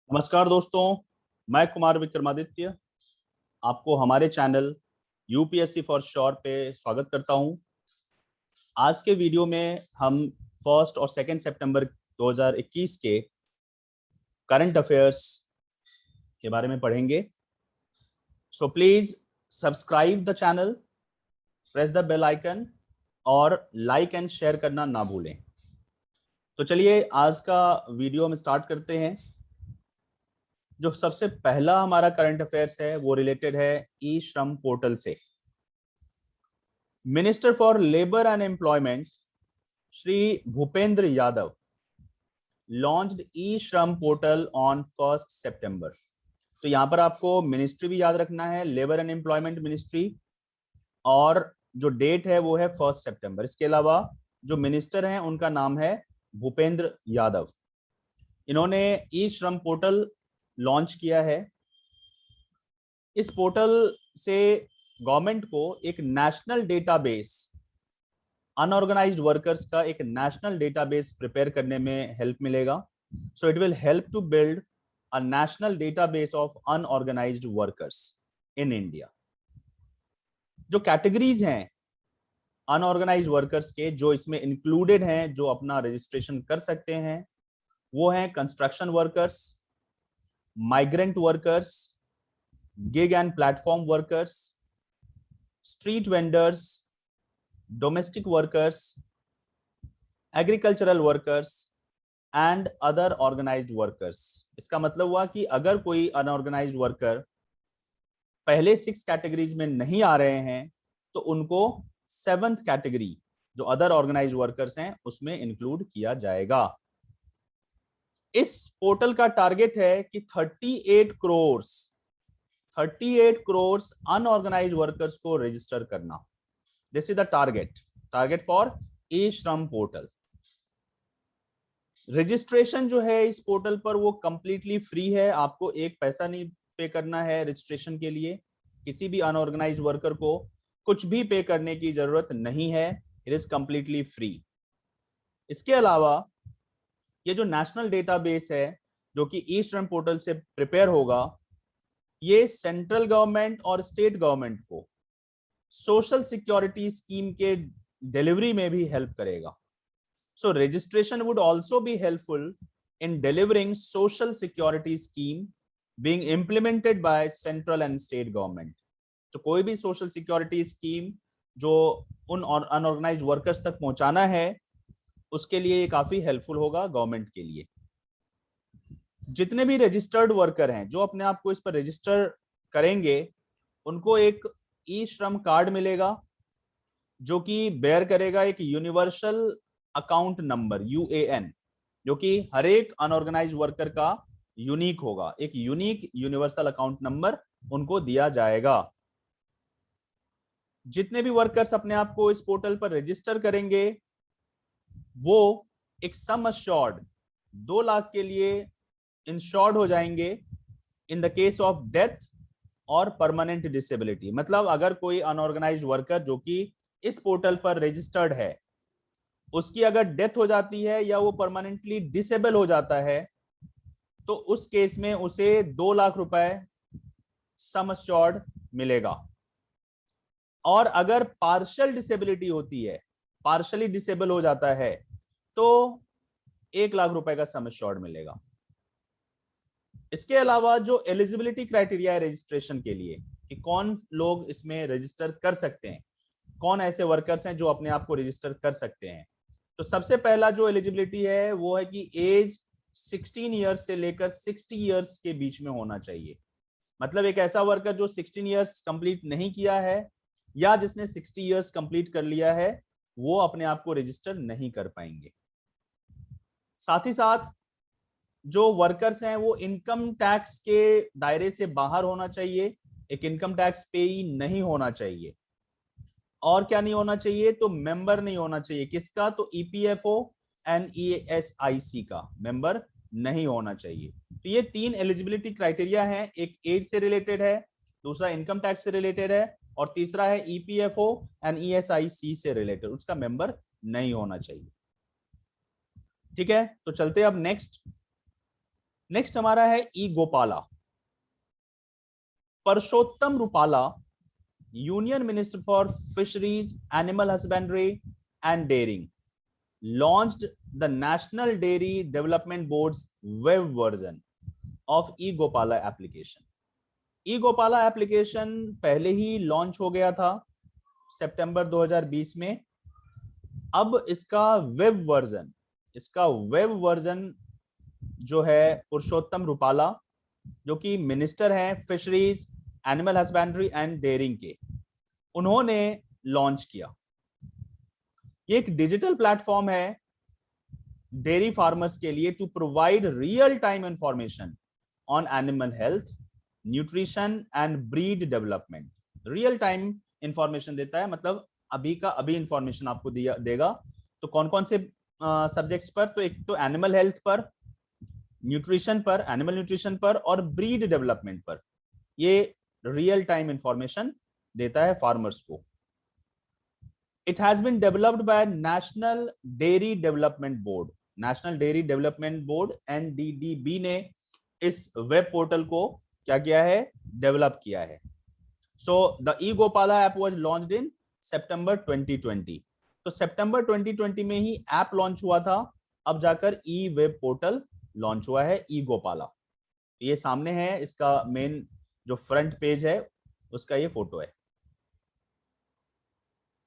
नमस्कार दोस्तों, मैं कुमार विक्रमादित्य आपको हमारे चैनल यूपीएससी फॉर श्योर पे स्वागत करता हूं। आज के वीडियो में हम 1 और 2 सितंबर 2021 के करंट अफेयर्स के बारे में पढ़ेंगे। So please subscribe the channel, press the bell icon और लाइक एंड शेयर करना ना भूलें। तो चलिए आज का वीडियो हम स्टार्ट करते हैं। जो सबसे पहला हमारा करंट अफेयर्स है वो रिलेटेड है ई श्रम पोर्टल से। Minister for labour and employment Shri Bhupendra Yadav launched E Shram portal on 1 सितंबर। तो यहां पर आपको मिनिस्ट्री भी याद रखना है, लेबर एंड एम्प्लॉयमेंट मिनिस्ट्री, और जो डेट है वो है 1 सितंबर। इसके अलावा जो मिनिस्टर हैं उनका नाम है भूपेंद्र यादव। इन्होंने ई श्रम पोर्टल लॉन्च किया है। इस पोर्टल से गवर्नमेंट को एक नेशनल डेटाबेस, अनऑर्गेनाइज्ड वर्कर्स का एक नेशनल डेटाबेस प्रिपेयर करने में हेल्प मिलेगा। So it will help to build a national database of unorganised workers in India. जो कैटेगरीज हैं अनऑर्गेनाइज्ड वर्कर्स के जो इसमें इंक्लूडेड हैं, जो अपना रजिस्ट्रेशन कर सकते हैं, वो हैं construction workers, migrant workers, gig and platform workers, street vendors, domestic workers, agricultural workers and other organised workers. इसका मतलब हुआ कि अगर कोई अनऑर्गेनाइज्ड वर्कर पहले 6 कैटेगरीज में नहीं आ रहे हैं तो उनको 7th कैटेगरी जो अदर ऑर्गेनाइज्ड वर्कर्स हैं उसमें इंक्लूड किया जाएगा। इस पोर्टल का टारगेट है कि 38 करोड़ अनऑर्गेनाइज्ड वर्कर्स को रजिस्टर करना। This is the target for E Shram portal. Registration जो है इस पोर्टल पर वो कंप्लीटली फ्री है, आपको एक पैसा नहीं पे करना है रजिस्ट्रेशन के लिए। किसी भी अनऑर्गेनाइज्ड वर्कर को कुछ भी पे करने की जरूरत नहीं है, इट इज कंप्लीटली फ्री। इसके अलावा ये जो नेशनल डेटाबेस है जो कि ई श्रम पोर्टल से प्रिपेयर होगा, ये सेंट्रल गवर्नमेंट और स्टेट गवर्नमेंट को सोशल सिक्योरिटी स्कीम के डिलीवरी में भी हेल्प करेगा। So registration would also be helpful in delivering social security scheme being implemented by central and state government. तो कोई भी सोशल सिक्योरिटी स्कीम जो उन अनऑर्गेनाइज्ड वर्कर्स तक पहुंचाना है उसके लिए ये काफी हेल्पफुल होगा गवर्नमेंट के लिए। जितने भी रजिस्टर्ड वर्कर हैं जो अपने आप को इस पर रजिस्टर करेंगे उनको एक ई श्रम कार्ड मिलेगा जो कि बेयर करेगा एक यूनिवर्सल अकाउंट नंबर यूएएन, जो कि हर एक अनऑर्गेनाइज्ड वर्कर का यूनिक होगा। एक यूनिक यूनिवर्सल अकाउंट नंबर उनको दिया जाएगा। जितने भी वर्कर्स अपने आप को इस पोर्टल पर रजिस्टर करेंगे वो एक सम अश्योर्ड 2 लाख के लिए इंश्योर्ड हो जाएंगे in the case of death और परमानेंट डिसेबिलिटी। मतलब अगर कोई अनऑर्गेनाइज्ड वर्कर जो कि इस पोर्टल पर रजिस्टर्ड है उसकी अगर डेथ हो जाती है या वो परमानेंटली डिसेबल हो जाता है तो उस केस में उसे 2 लाख रुपए सम अश्योर्ड मिलेगा। और अगर पार्शियल डिसेबिलिटी होती है, पार्शियली डिसेबल हो जाता है तो 1 लाख रुपए का सम अश्योर्ड मिलेगा। इसके अलावा जो एलिजिबिलिटी क्राइटेरिया है रजिस्ट्रेशन के लिए कि कौन लोग इसमें रजिस्टर कर सकते हैं, कौन ऐसे वर्कर्स हैं जो अपने आप को रजिस्टर कर सकते हैं, तो सबसे पहला जो एलिजिबिलिटी है वो है कि एज 16 ईयर्स से लेकर 60 ईयर्स के बीच में होना चाहिए। मतलब एक ऐसा वर्कर जो 16 ईयर्स कंप्लीट नहीं किया है या जिसने 60 ईयर्स कंप्लीट कर लिया है वो अपने आप को रजिस्टर नहीं कर पाएंगे। साथ ही साथ जो वर्कर्स हैं वो इनकम टैक्स के दायरे से बाहर होना चाहिए, एक इनकम टैक्स पेई नहीं होना चाहिए। और क्या नहीं होना चाहिए, तो मेंबर नहीं होना चाहिए। किसका, तो ईपीएफओ एंड ईएसआईसी का मेंबर नहीं होना चाहिए। तो ये 3 एलिजिबिलिटी क्राइटेरिया हैं, एक एज से रिलेटेड है, दूसरा इनकम टैक्स से रिलेटेड है और तीसरा है ईपीएफओ एंड ईएसआईसी से रिलेटेड, उसका मेंबर नहीं होना चाहिए। ठीक है, तो चलते अब नेक्स्ट। नेक्स्ट हमारा है E Gopala. Parshottam Rupala, union minister for fisheries, animal husbandry and dairying, launched the National Dairy Development Board's web version of e-Gopala application. e-Gopala application पहले ही लॉन्च हो गया था सितंबर 2020 में। अब इसका वेब वर्जन जो है पुरुषोत्तम रुपाला, जो कि मिनिस्टर हैं fisheries, animal husbandry and dairying के, उन्होंने लॉन्च किया। ये एक डिजिटल प्लेटफॉर्म है डेयरी फार्मर्स के लिए to provide real time information on animal health, nutrition and breed development. Real time information देता है, मतलब अभी का अभी इंफॉर्मेशन आपको देगा। तो कौन कौन से सब्जेक्ट्स पर? तो एक तो एनिमल हेल्थ पर, न्यूट्रिशन पर, एनिमल न्यूट्रिशन पर, और ब्रीड डेवलपमेंट पर। ये रियल टाइम इंफॉर्मेशन देता है फार्मर्स को। It has been developed by National Dairy Development Board. National Dairy Development Board NDDB ने इस वेब पोर्टल को क्या किया है? डेवलप किया है। So the e-Gopala app was launched in September 2020. तो सितंबर 2020 में ही ऐप लॉन्च हुआ था, अब जाकर ई वेब पोर्टल लॉन्च हुआ है ई गोपाला। ये सामने है, इसका मेन जो फ्रंट पेज है उसका ये फोटो है।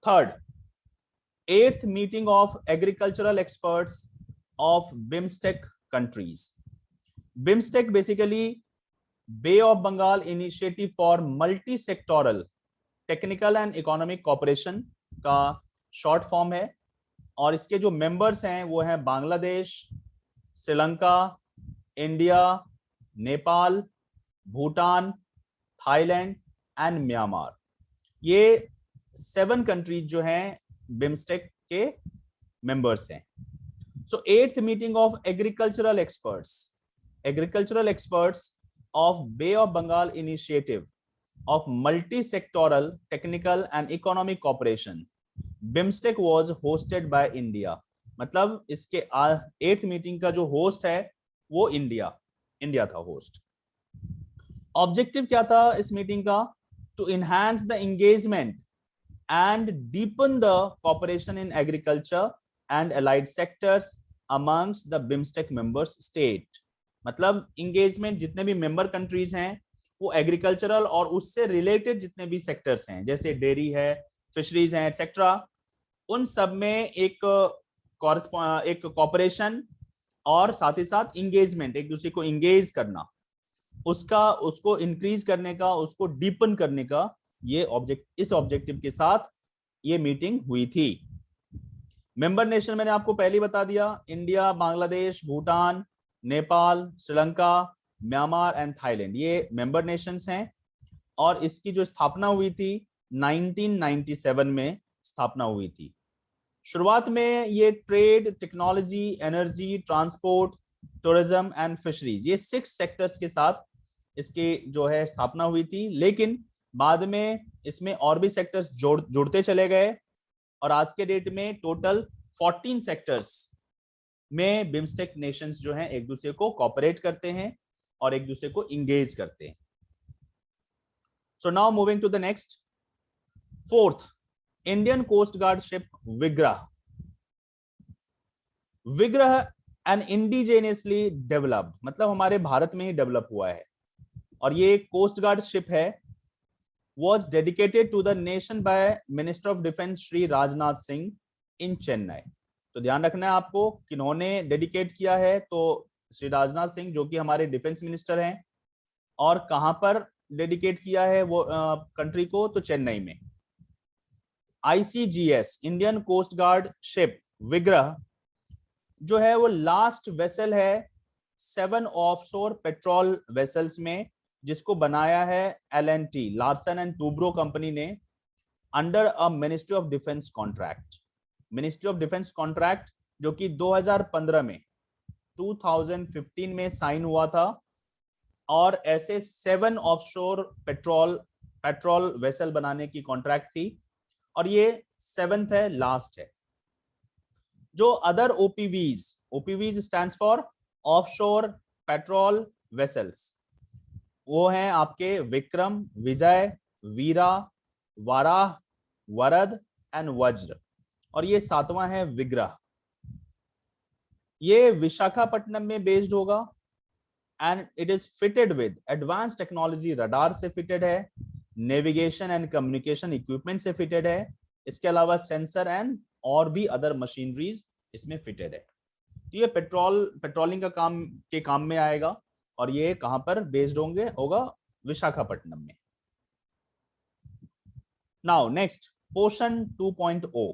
Third, 8th meeting of agricultural experts of BIMSTEC countries. BIMSTEC basically Bay of Bengal Initiative for Multi-Sectoral Technical and Economic Cooperation का शॉर्ट फॉर्म है, और इसके जो मेंबर्स हैं वो हैं Bangladesh, Sri Lanka, India, Nepal, Bhutan, Thailand and Myanmar. ये 7 कंट्रीज जो हैं बिम्स्टेक के मेंबर्स हैं। So 8th meeting of agricultural experts of Bay of Bengal initiative of multi sectoral technical and economic cooperation BIMSTEC was hosted by India. मतलब इसके 8th मीटिंग का जो host है वो इंडिया था होस्ट। ऑब्जेक्टिव क्या था इस मीटिंग का? To enhance the engagement and deepen the cooperation in agriculture and allied sectors amongst the BIMSTEC members state। मतलब इंगेजमेंट, जितने भी मेंबर कंट्रीज हैं वो एग्रीकल्चरल और उससे रिलेटेड जितने भी सेक्टर्स हैं, जैसे डेयरी है, फिशरीज हैं, एक्सेट्रा, उन सब में एक कॉपरेशन और साथ ही साथ इंगेजमेंट, एक दूसरे को इंगेज करना, उसको इंक्रीज करने का, उसको डीपन करने का, ये इस ऑब्जेक्टिव के साथ ये मीटिंग हुई थी। मेंबर नेशन मैंने आपको पहले ही बता दिया, India, Bangladesh, Bhutan, Nepal, Sri Lanka, Myanmar and Thailand, ये मेंबर नेशंस हैं। और इसकी जो स्थापना हुई थी 1997 में स्थापना हुई थी। शुरुआत में ये trade, technology, energy, transport, tourism and fisheries, ये 6 सेक्टर्स के साथ इसकी जो है स्थापना हुई थी, लेकिन बाद में इसमें और भी सेक्टर्स जुड़ते चले गए, और आज के डेट में टोटल 14 सेक्टर्स में बिम्स्टेक नेशंस जो हैं एक दूसरे को कोऑपरेट करते हैं और एक दूसरे को इंगेज करते हैं। So now moving to the next, 4th, Indian coast guard ship Vigraha and indigenously developed, मतलब हमारे भारत में ही डेवलप हुआ है, और ये कोस्ट गार्ड शिप है, was dedicated to the nation by Minister of Defense Shri Rajnath Singh in Chennai. तो ध्यान रखना है आपको किन्होंने डेडिकेट किया है, तो श्री राजनाथ सिंह जो कि हमारे डिफेंस मिनिस्टर हैं, और कहां पर डेडिकेट किया है वो कंट्री को? तो चेन्नई में। ICGS Indian coast guard ship Vigraha जो है वो लास्ट वेसल है 7 ऑफशोर पेट्रोल वेसल्स में, जिसको बनाया है L&T, Larsen and Toubro company ने, under a ministry of defence contract. Ministry of defence contract जो कि 2015 में 2015 में साइन हुआ था, और ऐसे 7 ऑफशोर पेट्रोल वेसल बनाने की कॉन्ट्रैक्ट थी, और ये 7th है, लास्ट है। जो other OPVs stands for offshore patrol vessels, वो हैं आपके विक्रम, विजय, वीरा, वाराह, वरद एंड वज्र, और ये सातवां है विग्रह। ये विशाखापट्टनम में बेस्ड होगा and it is fitted with advance technology, radar से फिटेड है, नेविगेशन एंड कम्युनिकेशन इक्विपमेंट से फिटेड है, इसके अलावा सेंसर एंड और भी अदर मशीनरीज इसमें फिटेड है। तो ये पेट्रोलिंग का काम में आएगा, और ये कहां पर बेस्ड होगा विशाखापट्टनम में। Now next, Poshan 2.0।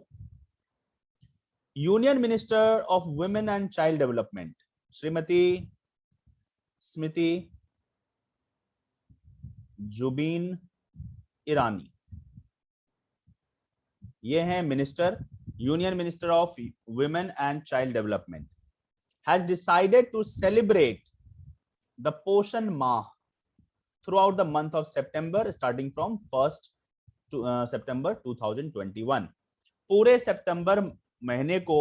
Union minister of women and child development Shrimati Smriti Zubin Irani, ये हैं minister, union minister of women and child development, has decided to celebrate the Poshan Maah throughout the month of September starting from 1st September 2021। पूरे सितंबर महीने को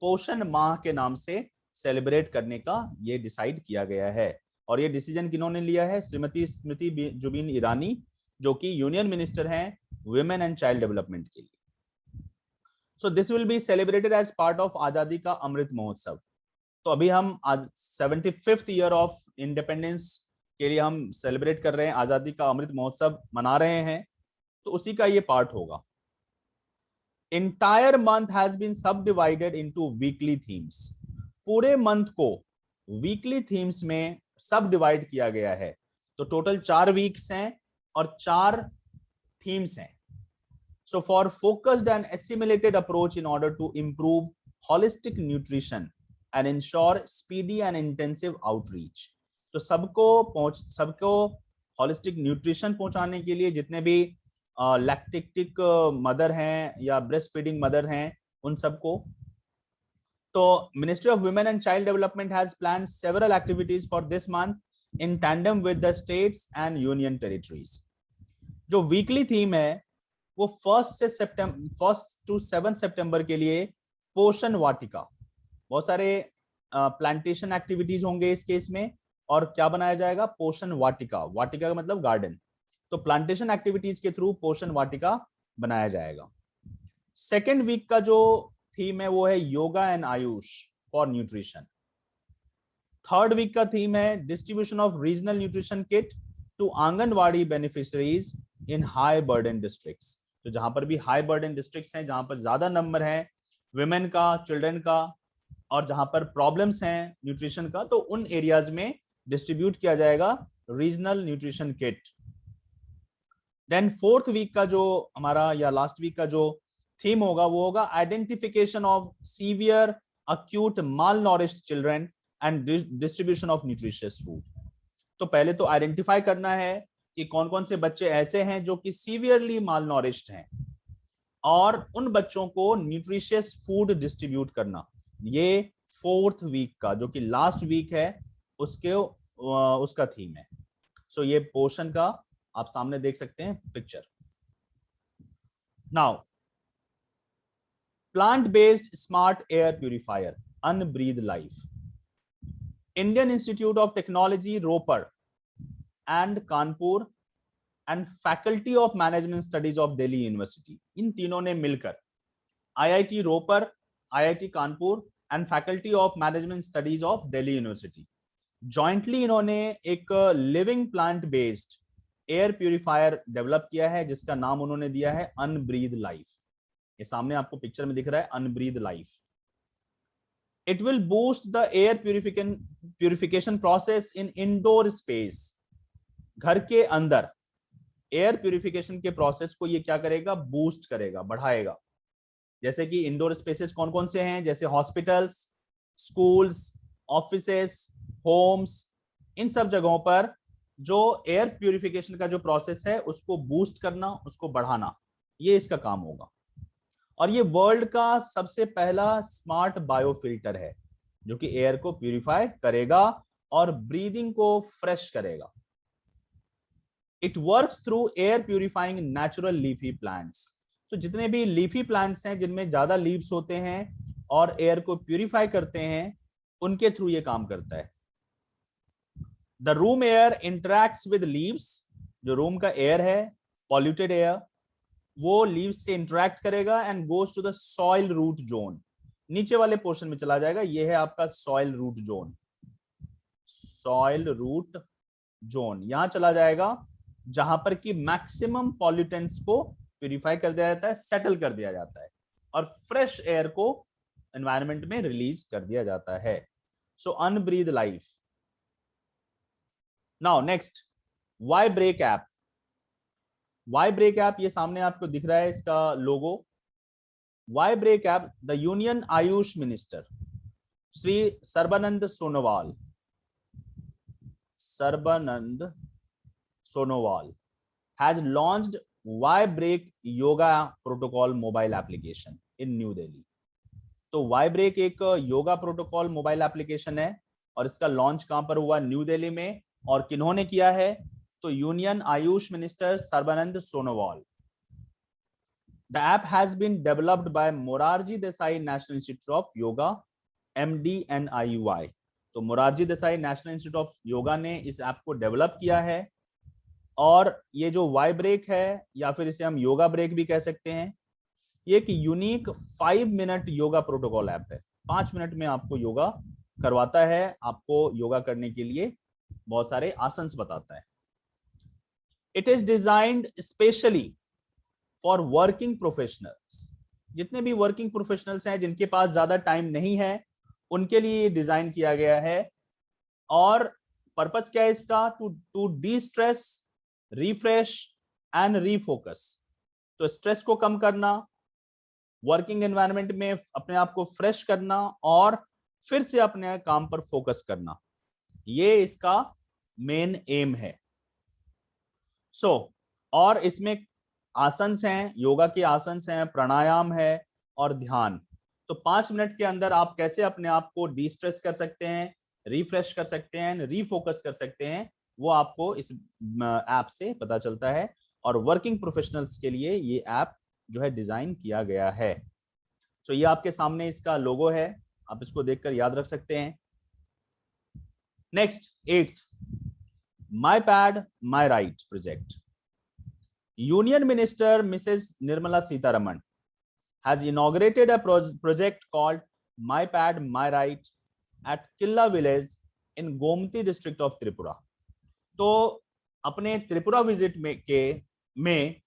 पोषण माह के नाम से सेलिब्रेट करने का ये डिसाइड किया गया है, और ये डिसीजन किन्होंने लिया है? श्रीमती स्मृति जुबिन ईरानी, जो कि यूनियन मिनिस्टर हैं वुमेन एंड चाइल्ड डेवलपमेंट के लिए। So this will be celebrated as part of Azadi ka Amrit Mahotsav. तो अभी हम आज 75th ईयर ऑफ इंडिपेंडेंस के लिए हम सेलिब्रेट कर रहे हैं, आजादी का अमृत महोत्सव मना रहे हैं, तो उसी का ये पार्ट होगा। Entire month has been subdivided into weekly themes। पूरे मंथ को वीकली थीम्स में सब डिवाइड किया गया है। तो टोटल 4 वीक्स हैं और 4 थीम्स हैं। So for focused and assimilated approach in order to improve holistic nutrition and ensure speedy and intensive outreach। तो सबको होलिस्टिक न्यूट्रिशन पहुंचाने के लिए जितने भी लैक्टेटिक मदर हैं या ब्रेस्ट फीडिंग मदर हैं उन सबको, तो ministry of women and child development has planned several activities for this month in tandem with the states and union territories. जो वीकली थीम है वो 1 to 7 सितंबर के लिए पोषण वाटिका, बहुत सारे प्लांटेशन एक्टिविटीज होंगे इस केस में, और क्या बनाया जाएगा? पोषण वाटिका। वाटिका का मतलब गार्डन, तो प्लांटेशन एक्टिविटीज के थ्रू पोषण वाटिका बनाया जाएगा। सेकेंड वीक का जो थीम है वो है yoga and AYUSH for nutrition. Third week का थीम है distribution of regional nutrition kit to anganwadi beneficiaries in high burden districts. तो जहां पर भी हाई बर्डन डिस्ट्रिक्ट्स हैं, जहां पर ज्यादा नंबर है विमेन का, चिल्ड्रन का, और जहां पर प्रॉब्लम्स हैं न्यूट्रिशन का, तो उन एरियाज में डिस्ट्रीब्यूट किया जाएगा regional nutrition kit. Then fourth week का जो हमारा या लास्ट वीक का जो थीम होगा वो होगा identification of severe acute malnourished children and distribution of nutritious food. तो पहले तो आइडेंटिफाई करना है कि कौन कौन से बच्चे ऐसे हैं जो कि सीवियरली माल नॉरिश्ड हैं, और उन बच्चों को न्यूट्रिशियस फूड डिस्ट्रीब्यूट करना। ये फोर्थ वीक का जो कि लास्ट वीक है उसका थीम है। सो ये पोषण का आप सामने देख सकते हैं picture. Now plant based smart air purifier Ubreathe Life, Indian Institute of Technology Ropar and Kanpur and Faculty of Management Studies of Delhi University, इन तीनों ने मिलकर IIT Ropar, IIT Kanpur and Faculty of Management Studies of Delhi University jointly इन्होंने एक living plant based air purifier develop किया है, जिसका नाम उन्होंने दिया है अनब्रीद लाइफ। ये सामने आपको पिक्चर में दिख रहा है Ubreathe Life. It will boost the air purification process in indoor space. घर के अंदर एयर प्यूरिफिकेशन के प्रोसेस को ये क्या करेगा? बूस्ट करेगा, बढ़ाएगा। जैसे कि इंडोर स्पेसेस कौन कौन से हैं? जैसे हॉस्पिटल्स, स्कूल्स, ऑफिसेस, होम्स, इन सब जगहों पर जो एयर प्यूरिफिकेशन का जो प्रोसेस है उसको बूस्ट करना, उसको बढ़ाना, ये इसका काम होगा। और ये वर्ल्ड का सबसे पहला स्मार्ट बायोफिल्टर है जो कि एयर को प्यूरिफाई करेगा और ब्रीदिंग को फ्रेश करेगा। It works through air purifying natural leafy plants. तो जितने भी लीफी प्लांट्स हैं जिनमें ज्यादा लीव्स होते हैं और एयर को प्यूरिफाई करते हैं, उनके थ्रू ये काम करता है। The room air interacts with leaves, जो रूम का एयर है पॉल्यूटेड एयर, वो लीव्स से इंटरैक्ट करेगा and goes to the soil root zone, नीचे वाले पोर्शन में चला जाएगा। ये है आपका soil root zone, soil root zone यहां चला जाएगा जहां पर कि मैक्सिमम पॉल्यूटेंट्स को प्यूरिफाई कर दिया जाता है, सेटल कर दिया जाता है और फ्रेश एयर को एनवायरनमेंट में रिलीज कर दिया जाता है। So Ubreathe Life. Now next, Y Break app. Y Break app ये सामने आपको दिख रहा है इसका logo. Y Break app, the union Ayush minister Shri Sarbananda Sonowal, Sarbananda Sonowal has launched Y Break yoga protocol mobile application in New Delhi. तो वाई ब्रेक एक योगा प्रोटोकॉल मोबाइल एप्लीकेशन है और इसका लॉन्च कहां पर हुआ? न्यू दिल्ली में। और किन्होंने किया है? तो union Ayush minister Sarbananda Sonowal. The app has been developed by Morarji Desai national institute of yoga MDNIUI। तो Morarji Desai national institute of yoga ने इस ऐप को डेवलप किया है। और ये जो वाई ब्रेक है या फिर इसे हम योगा ब्रेक भी कह सकते हैं, ये एक unique 5 minute yoga protocol app है। 5 मिनट में आपको योगा करवाता है, आपको योगा करने के लिए बहुत सारे आसन्स बताता है। It is designed specially for working professionals. जितने भी वर्किंग प्रोफेशनल्स हैं जिनके पास ज्यादा टाइम नहीं है, उनके लिए ये डिजाइन किया गया है। और पर्पस क्या है इसका? To destress, refresh and refocus. तो स्ट्रेस को कम करना, वर्किंग एनवायरनमेंट में अपने आप को फ्रेश करना और फिर से अपने काम पर फोकस करना, ये इसका मेन एम है। और इसमें आसन्स हैं, योगा के आसन्स हैं, प्राणायाम है और ध्यान। तो 5 मिनट के अंदर आप कैसे अपने आप को डी स्ट्रेस कर सकते हैं, रिफ्रेश कर सकते हैं, रीफोकस कर सकते हैं, वो आपको इस ऐप से पता चलता है। और वर्किंग प्रोफेशनल्स के लिए ये ऐप जो है डिजाइन किया गया है। ये आपके सामने इसका लोगो है, आप इसको देखकर याद रख सकते हैं। Next, 8th, my pad my right project. Union minister Mrs Nirmala Sitharaman has inaugurated a project called My Pad My Right at Killa village in Gomti district of Tripura। तो अपने त्रिपुरा विजिट में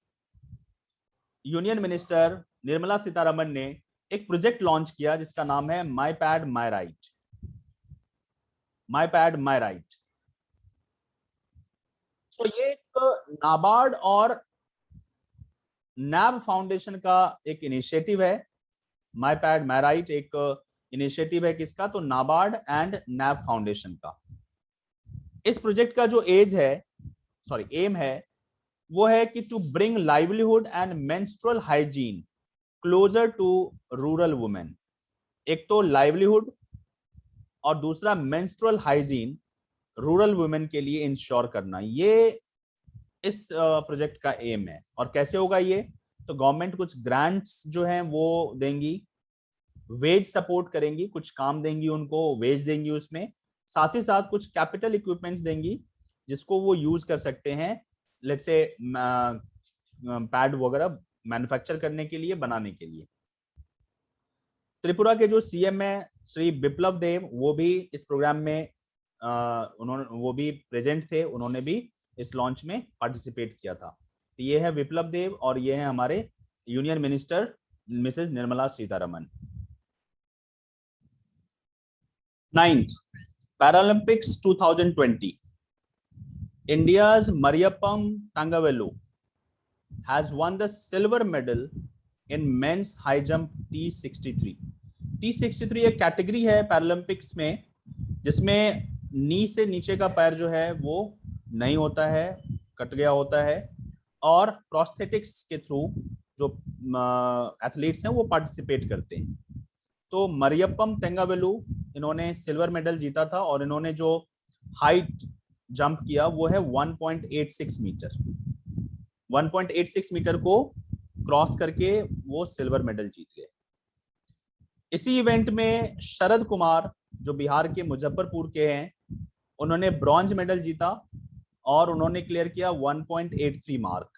यूनियन मिनिस्टर निर्मला सीतारमण ने एक प्रोजेक्ट लॉन्च किया जिसका नाम है my pad my right. My pad my right. ये एक नाबार्ड और नैब फाउंडेशन का एक इनिशिएटिव है। माई पैड माई राइट एक इनिशिएटिव है किसका? तो नाबार्ड एंड नैब फाउंडेशन का। इस प्रोजेक्ट का जो एम है वो है कि to bring livelihood and menstrual hygiene closer to rural women. एक तो लाइवलीहुड और दूसरा मेंस्ट्रुअल हाइजीन रूरल वुमेन के लिए इंश्योर करना, ये इस प्रोजेक्ट का एम है। और कैसे होगा ये? तो गवर्नमेंट कुछ ग्रांट्स जो हैं वो देंगी, वेज सपोर्ट करेंगी, कुछ काम देंगी उनको, वेज देंगी उसमें, साथ ही साथ कुछ कैपिटल इक्विपमेंट्स देंगी जिसको वो यूज कर सकते हैं, लेट्स से पैड वगैरह मैन्युफैक्चर करने के लिए, बनाने के लिए। त्रिपुरा के जो सीएम है श्री बिप्लब देव, वो भी इस प्रोग्राम में वो भी प्रेजेंट थे, उन्होंने भी इस लॉन्च में पार्टिसिपेट किया था। तो ये है विप्लब देव और ये है हमारे union minister Mrs Nirmala Sitharaman. 9th, Paralympics 2020. India's Mariappam Thangavelu has won the silver medal in men's high jump T63. T63 एक कैटेगरी है पैरालंपिक्स में जिसमें नी से नीचे का पैर जो है वो नहीं होता है, कट गया होता है, और प्रोस्थेटिक्स के थ्रू जो एथलीट्स हैं वो पार्टिसिपेट करते हैं। तो मरियप्पम तेंगावेलू, इन्होंने सिल्वर मेडल जीता था और इन्होंने जो हाइट जंप किया वो है 1.86 मीटर। 1.86 मीटर को क्रॉस करके वो सिल्वर मेडल जीत गए। इसी इवेंट में शरद कुमार जो बिहार के मुजफ्फरपुर के हैं, उन्होंने ब्रॉन्ज मेडल जीता और उन्होंने क्लियर किया 1.83 मार्क।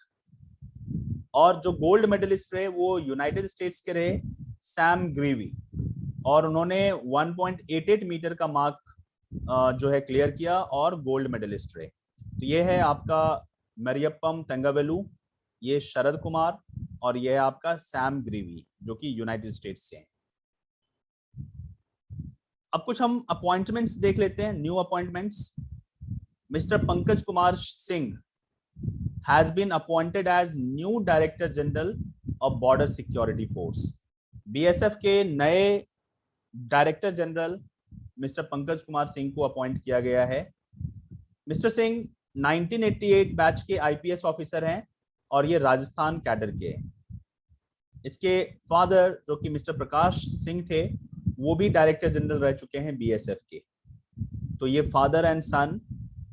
और जो गोल्ड मेडलिस्ट रहे वो यूनाइटेड स्टेट्स के रहे, सैम ग्रीवी, और उन्होंने 1.88 मीटर का मार्क जो है क्लियर किया और गोल्ड मेडलिस्ट रहे। तो ये है आपका मरियप्पम तंगावेलु, ये शरद कुमार, और ये है आपका सैम ग्रीवी जो कि यूनाइटेड स्टेट्स से हैं। अब कुछ हम अपॉइंटमेंट्स देख लेते हैं, new appointments. Mister Pankaj Kumar Singh has been appointed as new Director General of Border Security Force. BSF के नए director general mister Pankaj Kumar Singh को अपॉइंट किया गया है। मिस्टर सिंह 1988 बैच के आईपीएस ऑफिसर हैं और ये राजस्थान कैडर के हैं। इसके फादर जो कि मिस्टर प्रकाश सिंह थे वो भी डायरेक्टर जनरल रह चुके हैं बीएसएफ के। तो ये फादर एंड सन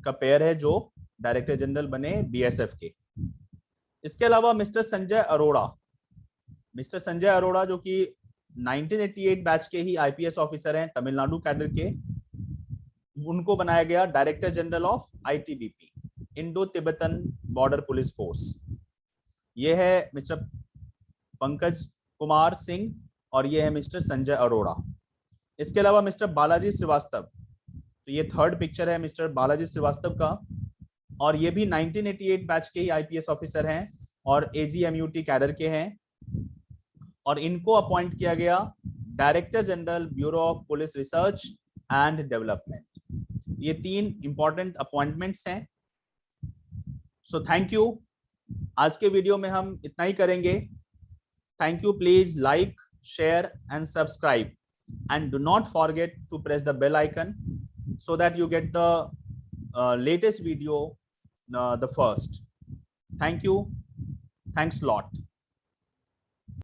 का पेयर है जो डायरेक्टर जनरल बने बीएसएफ के। इसके अलावा मिस्टर संजय अरोड़ा जो कि 1988 बैच के ही आईपीएस ऑफिसर हैं, तमिलनाडु कैडर के, उनको बनाया गया director general of ITBP, Indo Tibetan border police force. ये है मिस्टर पंकज कुमार सिंह और ये है मिस्टर संजय अरोड़ा। इसके अलावा मिस्टर बालाजी श्रीवास्तव, तो ये थर्ड पिक्चर है मिस्टर बालाजी श्रीवास्तव का, और ये भी 1988 बैच के ही आईपीएस ऑफिसर हैं और एजीएमयूटी कैडर के हैं, और इनको अपॉइंट किया गया director general bureau of police research and development. ये 3 इंपॉर्टेंट अपॉइंटमेंट्स हैं। So thank you. आज के वीडियो में हम इतना ही करेंगे। Thank you. Please like, share and subscribe, and do not forget to press the bell icon so that you get the latest video the first. Thank you. Thanks a lot.